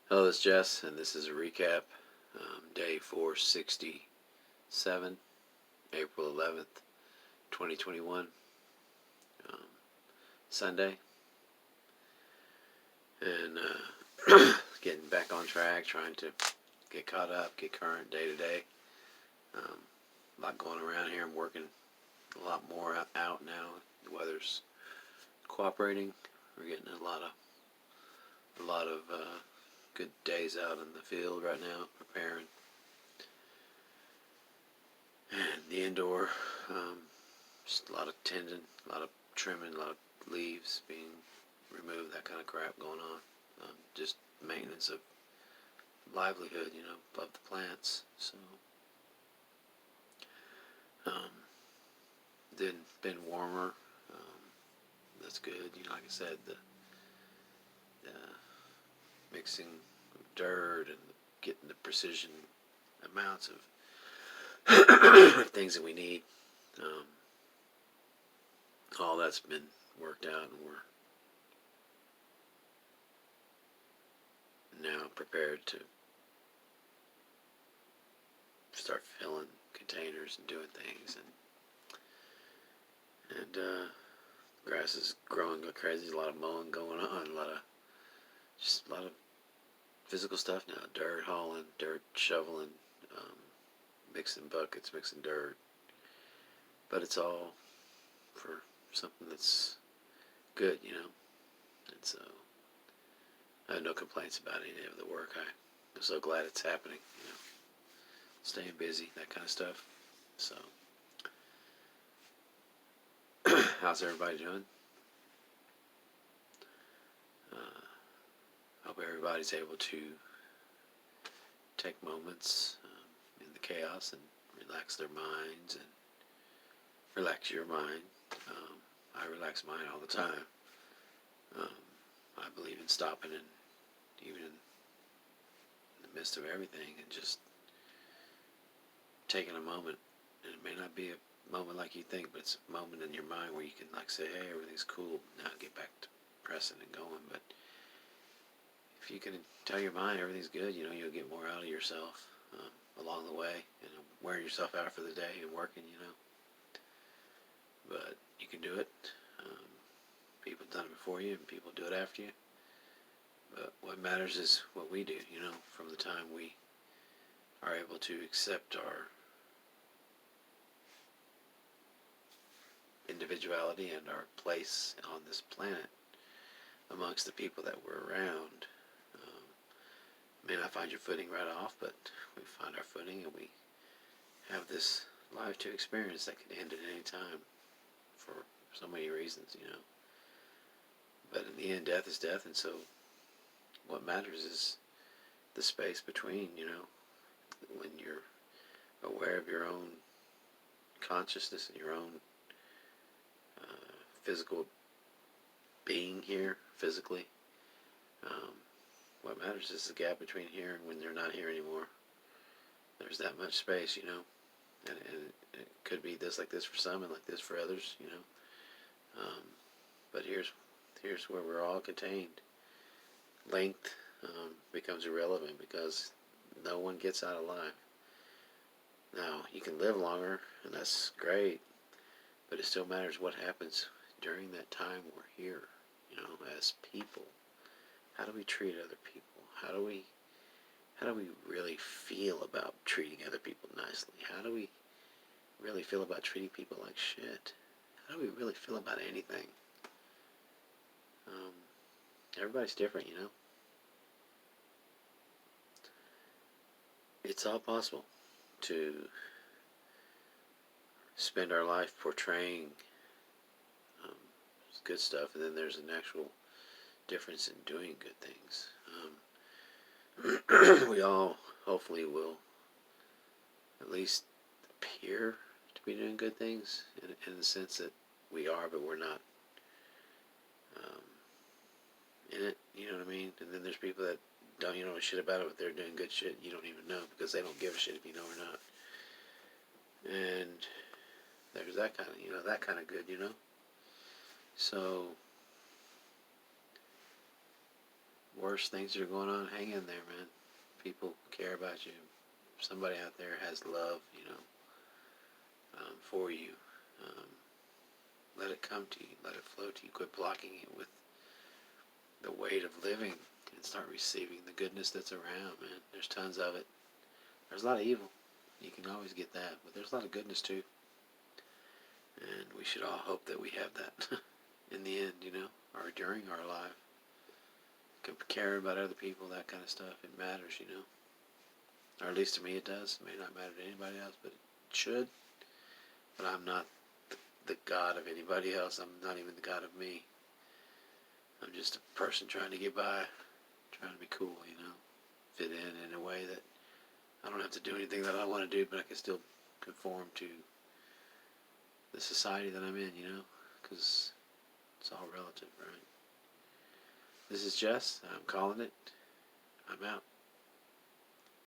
Hello, it's Jess, and this is a recap. Day 467, April 11th, 2021, um, Sunday. And getting back on track, trying to get caught up, get current day to day. A lot going around here. I'm working a lot more out now. The weather's cooperating. We're getting a lot of good days out in the field right now, preparing. And the indoor, just a lot of tending, a lot of trimming, a lot of leaves being removed, that kind of crap going on. Just maintenance of livelihood, of the plants. So, um, then been warmer. That's good. Like I said, the mixing of dirt and getting the precision amounts of things that we need. All that's been worked out, and we're now prepared to start filling containers and doing things. And grass is growing like crazy. There's a lot of mowing going on. A lot of physical stuff now. Dirt hauling, dirt shoveling, mixing buckets, mixing dirt. But it's all for something that's good, And so I have no complaints about any of the work. I'm so glad it's happening, Staying busy, that kind of stuff. So, how's everybody doing? Hope everybody's able to take moments in the chaos and relax their minds and relax your mind. I relax mine all the time. I believe in stopping and even in the midst of everything and just taking a moment. And it may not be a moment like you think, but it's a moment in your mind where you can say, hey, everything's cool. Now get back to pressing and going. But if you can tell your mind everything's good, you'll get more out of yourself along the way, wearing yourself out for the day and working, But you can do it. People have done it before you, and people do it after you. But what matters is what we do, from the time we are able to accept our individuality and our place on this planet amongst the people that we're around. May not find your footing right off, but we find our footing and we have this life to experience that can end at any time for so many reasons, But in the end, death is death, and so what matters is the space between, when you're aware of your own consciousness and your own physical being here, physically. What matters is the gap between here and when they're not here anymore. There's that much space, and it could be this like this for some and like this for others, But here's where we're all contained. Length becomes irrelevant because no one gets out alive. Now, you can live longer, and that's great, but it still matters what happens during that time we're here, as people. How do we treat other people? How do we really feel about treating other people nicely? How do we really feel about treating people like shit? How do we really feel about anything? Everybody's different, It's all possible to spend our life portraying good stuff, and then there's an actual difference in doing good things. We all hopefully will at least appear to be doing good things in the sense that we are, but we're not in it. You know what I mean? And then there's people that don't know shit about it, but they're doing good shit. You don't even know because they don't give a shit if you know or not. And there's that kind of good. So worst things that are going on, hang in there, man. People care about you. Somebody out there has love, for you. Um, Let it come to you. Let it flow to you. Quit blocking it with the weight of living and start receiving the goodness that's around, man. There's tons of it. There's a lot of evil. You can always get that, but there's a lot of goodness too. And we should all hope that we have that in the end, or during our life. Caring about other people, that kind of stuff, it matters, Or at least to me it does. It may not matter to anybody else, but it should. But I'm not the God of anybody else. I'm not even the God of me. I'm just a person trying to get by, trying to be cool, fit in a way that I don't have to do anything that I want to do, but I can still conform to the society that I'm in, because it's all relative, right? This is Jess. I'm calling it. I'm out.